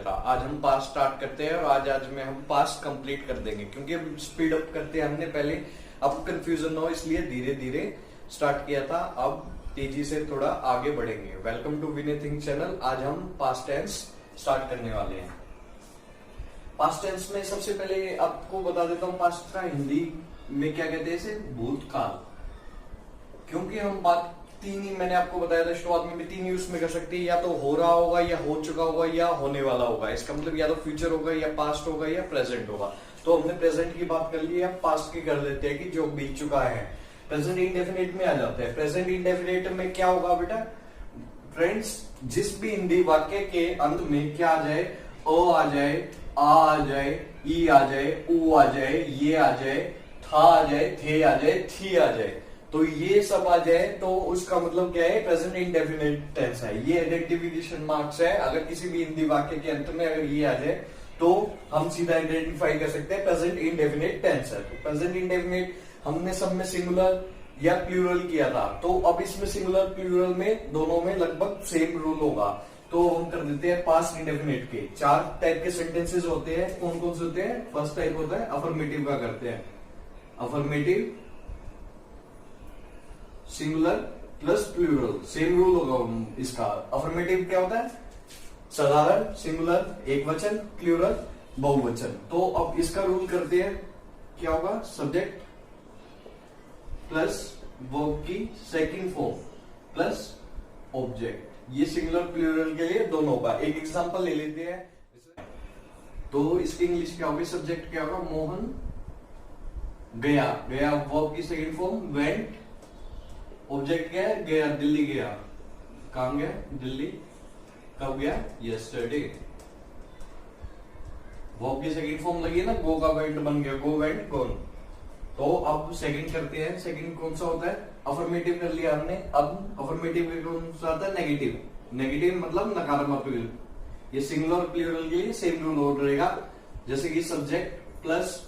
था। आज हम पास्ट स्टार्ट करते हैं और आज में हम पास्ट कंप्लीट कर देंगे, क्योंकि अब स्पीड अप करते हैं हमने पहले, अब कंफ्यूजन ना हो इसलिए धीरे धीरे स्टार्ट किया था, अब तेजी से थोड़ा आगे बढ़ेंगे। Welcome to Vinay think channel. आज हम पास्ट टेंस स्टार्ट करने वाले हैं। पास्ट टेंस में सबसे पहले आपको बता देता हूँ पास्ट का हिंदी में क्या कहते हैं, इसे भूतकाल। क्योंकि हम बात तीन ही मैंने आपको बताया था शुरुआत में भी, तीन यूज में कर सकते हैं, या तो हो रहा होगा या हो चुका होगा या होने वाला होगा। इसका मतलब या तो फ्यूचर होगा या पास्ट होगा या प्रेजेंट होगा। तो हमने प्रेजेंट की बात कर ली है, पास्ट की कर लेते हैं कि जो बीत चुका है। प्रेजेंट इंडेफिनिट में आ जाते हैं। प्रेजेंट इंडेफिनिट में क्या होगा बेटा फ्रेंड्स, जिस भी हिंदी वाक्य के अंत में क्या आ जाए, ओ आ जाए, आ जाए, ई आ जाए, ऊ आ जाए, ये आ जाए, था आ जाए, थे आ जाए, थी आ जाए, तो ये सब आ जाए तो उसका मतलब क्या है, प्रेजेंट इंडेफिनिट टेंस है। ये आइडेंटिफिकेशन मार्क्स है। अगर किसी भी हिंदी वाक्य के अंत में अगर ये आ जाए तो हम सीधा आइडेंटिफाई कर सकते हैं प्रेजेंट इंडेफिनिट टेंस है। तो प्रेजेंट इंडेफिनिट हमने सब में सिंगुलर या प्लूरल किया था, तो अब इसमें सिंगुलर प्लूरल में दोनों में लगभग सेम रूल होगा। तो हम कर देते हैं पास्ट इंडेफिनिट के। चार टाइप के सेंटेंसेस होते हैं। कौन कौन से होते हैं? फर्स्ट टाइप होता है अफर्मेटिव का, करते हैं affirmative singular plus plural, same rule होगा इसका। अफर्मेटिव क्या होता है? साधारण, सिंगुलर एक वचन, प्लूरल बहुवचन। तो अब इसका रूल करते हैं, क्या होगा? सब्जेक्ट प्लस वर्ब की सेकंड फॉर्म प्लस ऑब्जेक्ट। ये सिंगुलर प्लूरल के लिए दोनों होगा। एक एग्जांपल ले लेते हैं। तो इसकी इंग्लिश क्या होगी? सब्जेक्ट क्या होगा? मोहन गया, गया वर्ब की सेकंड फॉर्म वेंट। ऑब्जेक्ट क्या है? गया, दिल्ली गया। कहां गया? दिल्ली। कब गया? यस्टरडे। वर्ब की सेकंड फॉर्म लगी है ना, गो का वेंट बन गया, गो वेंट गॉन। तो अब सेकंड करते हैं। सेकंड कौन सा होता है? अफर्मेटिव कर लिया हमने। अब अफर्मेटिव कौन सा आता है? नेगेटिव। नेगेटिव मतलब नकारात्मक। ये सिंगुलर प्लूरल के लिए सेम रूल हो रहेगा, जैसे कि subject plus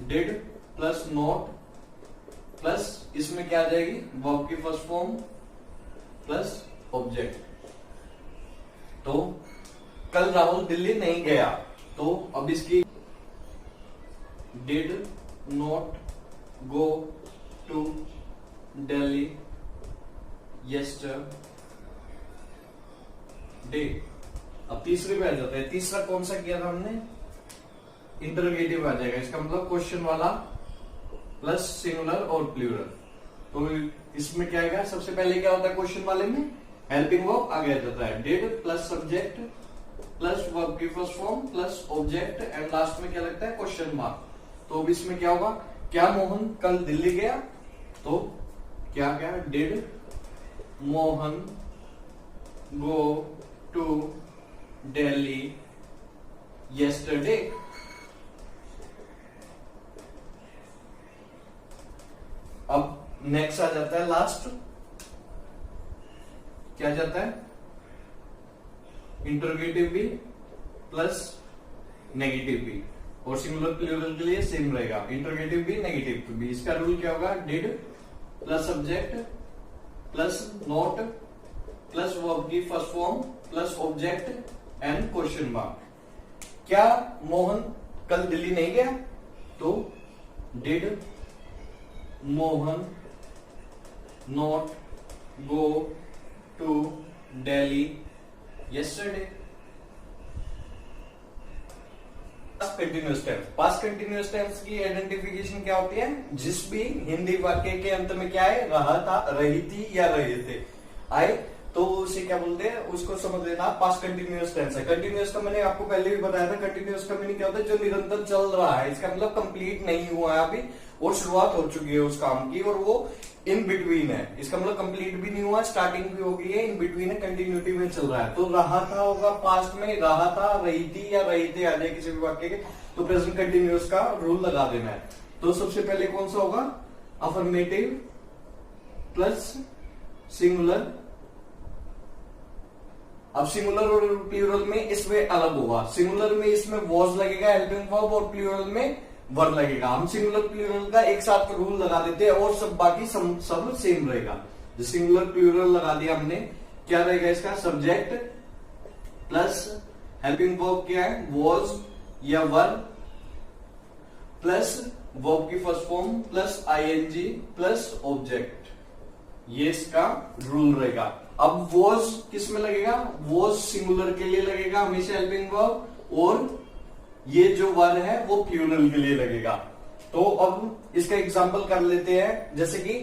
did plus not plus इसमें क्या आ जाएगी? वर्ब की फर्स्ट फॉर्म प्लस ऑब्जेक्ट। तो कल राहुल दिल्ली नहीं गया, तो अब इसकी did not go to Delhi yesterday. अब तीसरे पे आ जाता है। तीसरा कौन सा किया था हमने? इंटरोगेटिव आ जाएगा। इसका मतलब क्वेश्चन वाला प्लस सिंगुलर और प्लूरल। तो इसमें क्या आएगा? सबसे पहले क्या होता है क्वेश्चन वाले में? हेल्पिंग वर्ब आगे आ जाता है। Did plus subject plus verb की first form plus object and last में क्या लगता है? Question mark. तो अब इसमें क्या होगा? क्या मोहन कल दिल्ली गया? तो क्या क्या? Did Mohan go to Delhi yesterday. अब नेक्स्ट आ जाता है लास्ट, क्या जाता है? इंटरोगेटिव भी प्लस नेगेटिव भी, और सिंगुलर प्लूरल के लिए सेम रहेगा, इंटरोगेटिव भी नेगेटिव भी। इसका रूल क्या होगा? Did plus subject plus not plus verb की first form plus object and question mark. क्या मोहन कल दिल्ली नहीं गया? तो did Mohan not go to Delhi yesterday. Continuous tense. Past continuous tense की आइडेंटिफिकेशन क्या होती है? जिस भी हिंदी वाक्य के अंत में क्या है? रहा था, रही थी या रहे थे आए, तो उसे क्या बोलते हैं? उसको समझ लेना पास्ट कंटिन्यूअस टेंस है। कंटिन्यूअस का मैंने आपको पहले भी बताया था। कंटिन्यूअस का मीनिंग क्या होता है? जो निरंतर चल रहा है। इसका मतलब कंप्लीट नहीं हुआ है अभी, और शुरुआत हो चुकी है उस काम की, और वो इन बिटवीन है। इसका मतलब कंप्लीट भी नहीं हुआ, स्टार्टिंग भी हो गई है, इन बिटवीन है, कंटिन्यूटी में चल रहा है। तो रहा था होगा पास्ट में, रहा था, रही थी या रही थे आ जाए किसी भी वाक्य के, तो प्रेजेंट कंटिन्यूअस का रूल लगा देना है। तो सबसे पहले कौन सा होगा? Affirmative plus singular. अब सिंगुलर और प्लूरल में इसमें अलग होगा। सिंगुलर में इसमें वॉज लगेगा हेल्पिंग वर्ब, और प्लूरल में वर लगेगा। हम सिंगुलर प्लूरल का एक साथ रूल लगा देते हैं, और सब बाकी सब सेम रहेगा। जो सिंगुलर प्लूरल लगा दिया हमने, क्या रहेगा इसका? सब्जेक्ट प्लस हेल्पिंग वर्ब क्या है, वॉज या वर प्लस वर्ब की first form plus ING plus object, ये इसका रूल रहेगा। अब वॉज किस में लगेगा, वॉज सिंगुलर के लिए लगेगा हमेशा हेल्पिंग वर्ब, और ये जो वर है वो प्लूरल के लिए लगेगा। तो अब इसका एग्जांपल कर लेते हैं, जैसे कि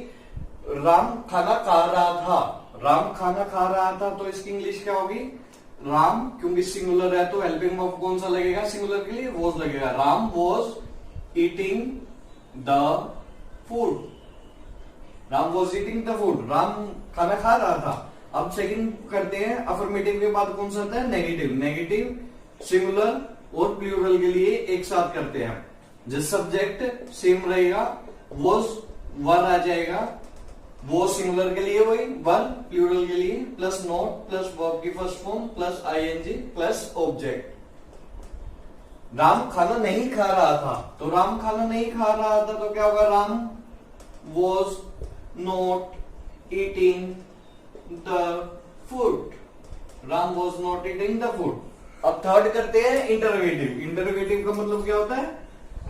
राम खाना खा रहा था, राम खाना खा रहा था, तो इसकी इंग्लिश क्या होगी, राम, क्योंकि सिंगुलर है तो हेल्पिंग वर्ब कौन सा लगेगा सिंगुलर के लिए, वॉज लगेगा। Ram was eating the food, Ram was eating the food, Ram खाना खा रहा था। अब सेकंड करते हैं, अफर्मेटिव के बाद कौन सा आता है, नेगेटिव, नेगेटिव सिंगुलर और प्लूरल के लिए एक साथ करते हैं। जो सब्जेक्ट सेम रहेगा, वॉज वर आ जाएगा, वो सिंगुलर के लिए वही वर, प्लूरल के लिए प्लस नोट प्लस वर्ब की first form plus ING plus object. Ram खाना नहीं खा रहा था, तो राम खाना नहीं खा रहा था तो क्या होगा, Ram was not eating the food, Ram was not eating the food. अब थर्ड करते हैं इंटरोगेटिव। इंटरोगेटिव का मतलब क्या होता है,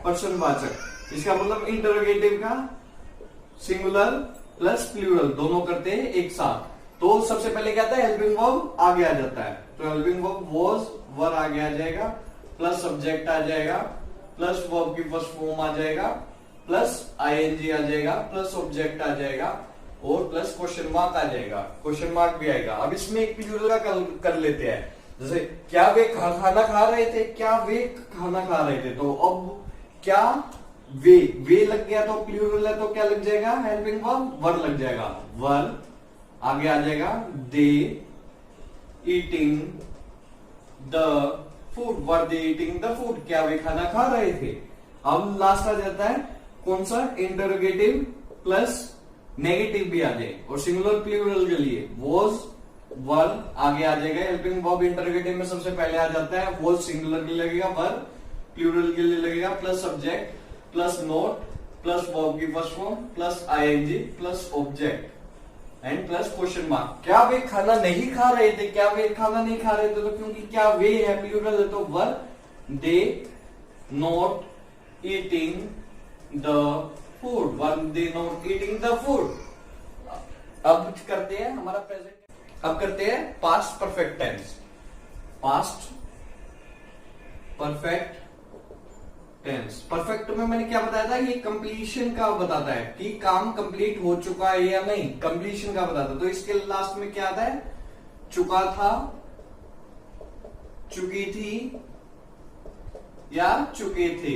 प्रश्नवाचक। इसका मतलब इंटरोगेटिव का सिंगुलर प्लस प्लूरल दोनों करते हैं एक साथ। तो सबसे पहले क्या आता है, हेल्पिंग वर्ब आगे आ जाता है, तो हेल्पिंग वर्ब वॉज वर आगे आ जाएगा, प्लस सब्जेक्ट आ जाएगा, प्लस वर्ब की फर्स्ट फॉर्म आ जाएगा, प्लस आईएनजी आ जाएगा, प्लस ऑब्जेक्ट आ जाएगा, और प्लस क्वेश्चन मार्क आ जाएगा, क्वेश्चन मार्क भी आएगा। अब इसमें एक प्लूरल का कर लेते हैं, जैसे क्या वे खाना खा रहे थे, क्या वे खाना खा रहे थे, तो अब क्या वे लग गया तो प्लूरल है तो क्या लग जाएगा, हेल्पिंग वर्ब वर लग जाएगा, वर आगे आ जाएगा, दे eating the food, were they eating the food, क्या वे खाना खा रहे थे। अब लास्ट आ जाता है कौन सा, इंटरोगेटिव प्लस नेगेटिव भी आ जाए, और सिंगुलर प्लूरल के लिए वॉज वर आगे आ जाएगा, हेल्पिंग वर्ब इंटरोगेटिव में सबसे पहले आ जाता है, वॉज सिंगुलर के लिए लगेगा, वर प्लूरल के लिए लगेगा, plus subject plus not plus verb की first form plus ING plus object and plus question mark. क्या वे खाना नहीं खा रहे थे, क्या वे खाना नहीं खा रहे थे, तो क्योंकि क्या वे है प्लूरल है तो were, they not eating the food, were they not eating the food. अब करते हैं हमारा प्रेजेंट, अब करते हैं past perfect tense. Past perfect tense, perfect में मैंने क्या बताया था, ये कंप्लीशन का बताता है कि काम कंप्लीट हो चुका है या नहीं, कंप्लीशन का बताता है। तो इसके लास्ट में क्या आता है, चुका था, चुकी थी या चुके थे।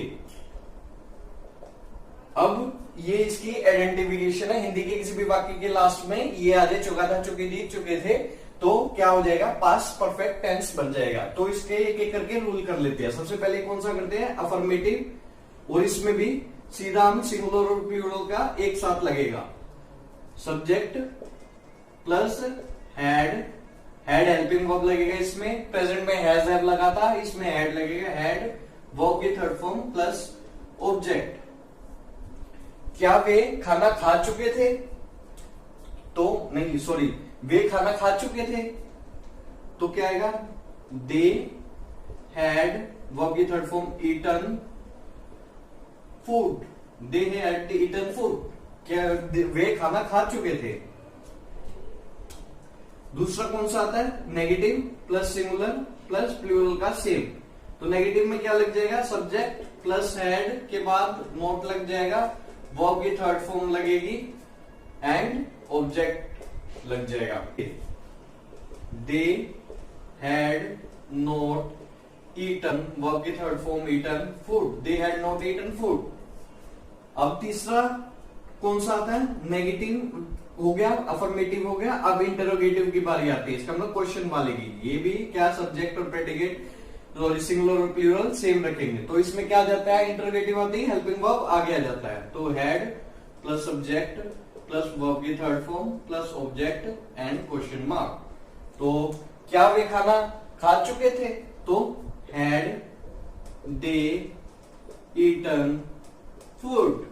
अब ये इसकी आइडेंटिफिकेशन है, हिंदी के किसी भी वाक्य के लास्ट में ये आ जाए, चुका था, चुकी थी, चुके थे, तो क्या हो जाएगा, पास्ट परफेक्ट टेंस बन जाएगा। तो इसके एक एक करके रूल कर लेते हैं। सबसे पहले कौन सा करते हैं, अफर्मेटिव, और इसमें भी सीधा हम सिंगुलर और प्लूरल का एक साथ लगेगा, subject plus had, had helping verb लगेगा, इसमें प्रेजेंट में हैज हैव लगा था, इसमें हैड लगेगा, हैड वर्ब की थर्ड फॉर्म प्लस ऑब्जेक्ट। क्या वे खाना खा चुके थे, तो नहीं सॉरी, वे खाना खा चुके थे, तो क्या आएगा, दे हैड वर्ब की third form eaten food, they had eaten food, क्या वे खाना खा चुके थे। दूसरा कौन सा आता है, negative plus singular plus plural का सेम। तो नेगेटिव में क्या लग जाएगा, सब्जेक्ट प्लस हैड के बाद नोट लग जाएगा, वर्ब की थर्ड फॉर्म लगेगी एंड ऑब्जेक्ट लग जाएगा। They had not eaten, verb की third form eaten food, they had not eaten food. अब तीसरा कौन सा आता है, नेगेटिव हो गया, अफर्मेटिव हो गया। अब इंटरोगेटिव की बारी आती है, इसका मतलब क्वेश्चन वाले की। ये भी क्या, सब्जेक्ट और प्रेडिकेट सिंगुलर और प्लूरल सेम रखेंगे। तो इसमें क्या जाता है, इंटरोगेटिव आती है, हेल्पिंग वर्ब आगे आ जाता है, तो had plus subject plus verb की third form plus object and question mark. तो क्या वे खाना खा चुके थे, तो हैड दे ईटन फूड।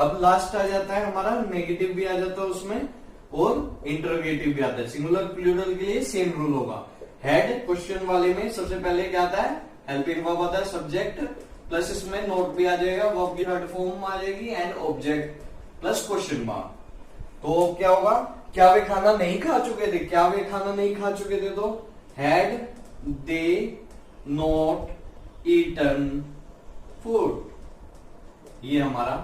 अब लास्ट आ जाता है हमारा, नेगेटिव भी आ जाता है उसमें, और इंटरोगेटिव भी आता है। सिंगुलर प्लूरल के लिए सेम रूल होगा। हेड क्वेश्चन वाले में सबसे पहले क्या आता है, हेल्पिंग वर्ब आता है, सब्जेक्ट प्लस इसमें नोट भी आ जाएगा, वर्ब की थर्ड फॉर्म आ जाएगी and object plus question mark. तो क्या होगा, क्या वे खाना नहीं खा चुके थे, क्या वे खाना नहीं खा चुके थे, तो had they not eaten food. ये हमारा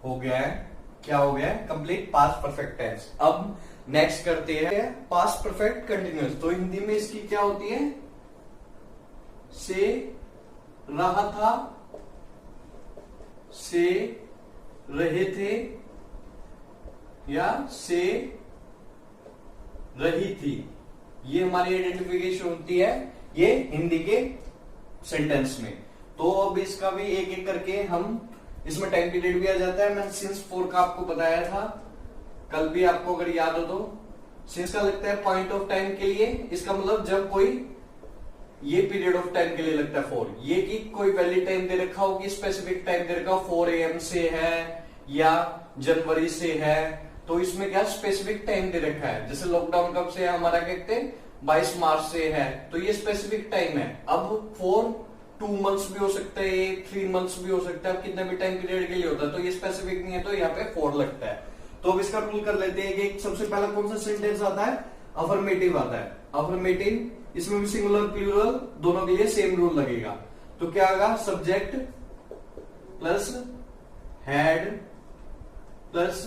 हो गया है, क्या हो गया है, कंप्लीट पास्ट परफेक्ट टेंस। अब नेक्स्ट करते हैं पास्ट परफेक्ट कंटिन्यूअस। तो हिंदी में इसकी क्या होती है, से रहा था, से रहे थे या से रही थी। ये हमारी आइडेंटिफिकेशन होती है ये हिंदी के सेंटेंस में। तो अब इसका भी एक एक करके हम, इसमें टाइम पीरियड भी आ जाता है। मैंने सिंस 4 का आपको बताया था कल भी, आपको अगर याद हो तो। सिंस का लगता है पॉइंट ऑफ टाइम के लिए, इसका मतलब जब कोई ये पीरियड ऑफ टाइम के लिए लगता है 4। ये कि कोई वैलिड टाइम दे रखा हो, कि स्पेसिफिक टाइम दे रखा हो, 4 AM से है या जनवरी से है, तो इसमें क्या स्पेसिफिक टाइम दे रखा है। जैसे लॉकडाउन कब से है हमारा, कहते हैं 22 मार्च से है, तो ये स्पेसिफिक टाइम है। अब 4 2 मंथ्स भी हो सकता है, 3 मंथ्स भी हो सकता है, कितना भी टाइम पीरियड के लिए होता है, तो ये स्पेसिफिक नहीं है, तो यहाँ पे 4 लगता है। तो अब इसका रूल कर लेते हैं कि सबसे पहला कौन सा सेंटेंस आता है, अफर्मेटिव आता है। अफर्मेटिव, इसमें भी सिंगुलर प्लूरल दोनों के लिए सेम रूल लगेगा। तो क्या आएगा, subject plus had plus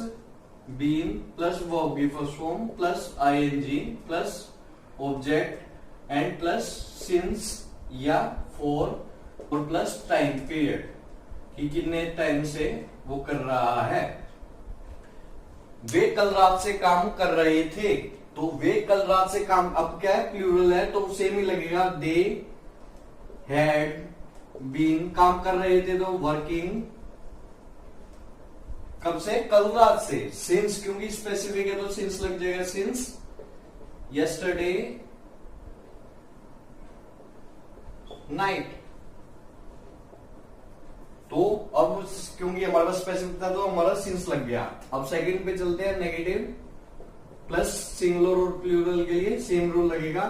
been plus verb की first form plus ING plus object and plus since या फॉर और प्लस टाइम पीरियड, कि कितने टाइम से वो कर रहा है। वे कल रात से काम कर रहे थे, तो वे कल रात से काम, अब क्या है प्लूरल है तो सेम ही लगेगा। दे हैड बीन, काम कर रहे थे तो वर्किंग, कब से, कल रात से। सिंस क्योंकि स्पेसिफिक है तो सिंस लग जाएगा, सिंस यस्टरडे नाइट। तो अब क्योंकि हमारा स्पेसिफिक था तो हमारा सिंस लग गया। अब सेकंड पे चलते हैं, नेगेटिव प्लस सिंगुलर और प्लूरल के लिए सेम रूल लगेगा।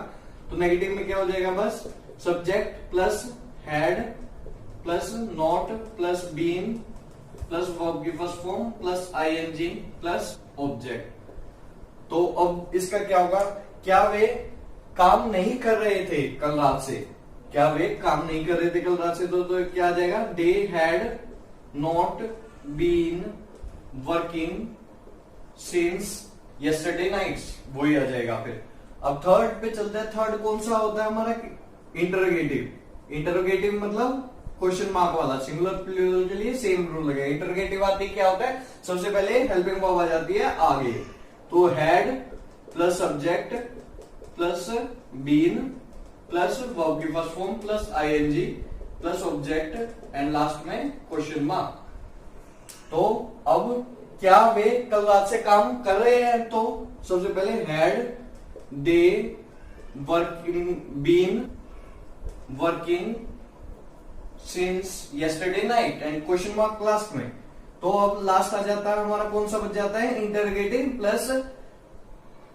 तो नेगेटिव में क्या हो जाएगा, बस subject plus had plus not plus been plus verb की first form plus ING plus object. तो अब इसका क्या होगा, क्या वे काम नहीं कर रहे थे कल रात से, क्या वे काम नहीं कर रहे थे कल रात से, तो क्या आ जाएगा, they had not been working since yesterday nights, वही आ जाएगा। फिर अब थर्ड पे चलते हैं। थर्ड कौन सा होता है हमारा, इंटरोगेटिव। इंटरोगेटिव मतलब क्वेश्चन मार्क वाला। सिंगुलर प्लूरल के लिए सेम रूल लगेगा। इंटरोगेटिव आती क्या होता है, सबसे पहले हेल्पिंग वर्ब आ जाती है आगे, तो had plus subject plus been plus verb की first form plus ING plus object and last में क्वेश्चन मार्क। तो अब क्या वे कल रात से काम कर रहे हैं, तो सबसे पहले had they working been working since yesterday night and question mark last में। तो अब लास्ट आ जाता है हमारा, कौन सा बच जाता है, इंटरोगेटिव प्लस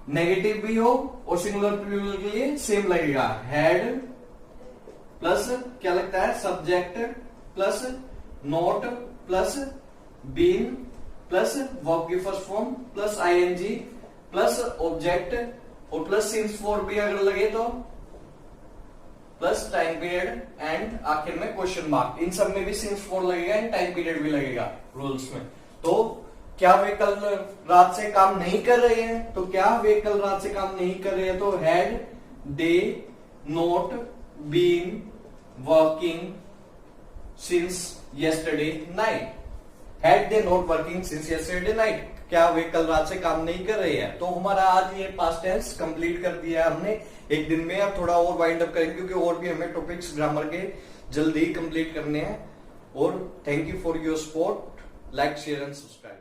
नेगेटिव भी हो और सिंगुलर प्लूरल के लिए सेम लगेगा। हैड प्लस क्या लगता है, subject plus not plus been plus verb की first form plus ING plus object और प्लस सिंस फॉर भी अगर लगे तो प्लस टाइम पीरियड एंड आखिर में क्वेश्चन मार्क। इन सब में भी सिंस फॉर लगेगा एंड टाइम पीरियड भी लगेगा रूल्स में। तो क्या वे कल रात से काम नहीं कर रहे हैं, तो क्या वे कल रात से काम नहीं कर रहे हैं, तो had they not been working since yesterday night. Had they not working since yesterday night, क्या वे कल रात से काम नहीं कर रहे हैं। तो हमारा आज ये पास्ट टेंस कंप्लीट कर दिया हमने एक दिन में। अब थोड़ा और वाइंड अप करेंगे क्योंकि और भी हमें टॉपिक्स ग्रामर के जल्दी कंप्लीट करने हैं। और thank you for your support, like share and subscribe.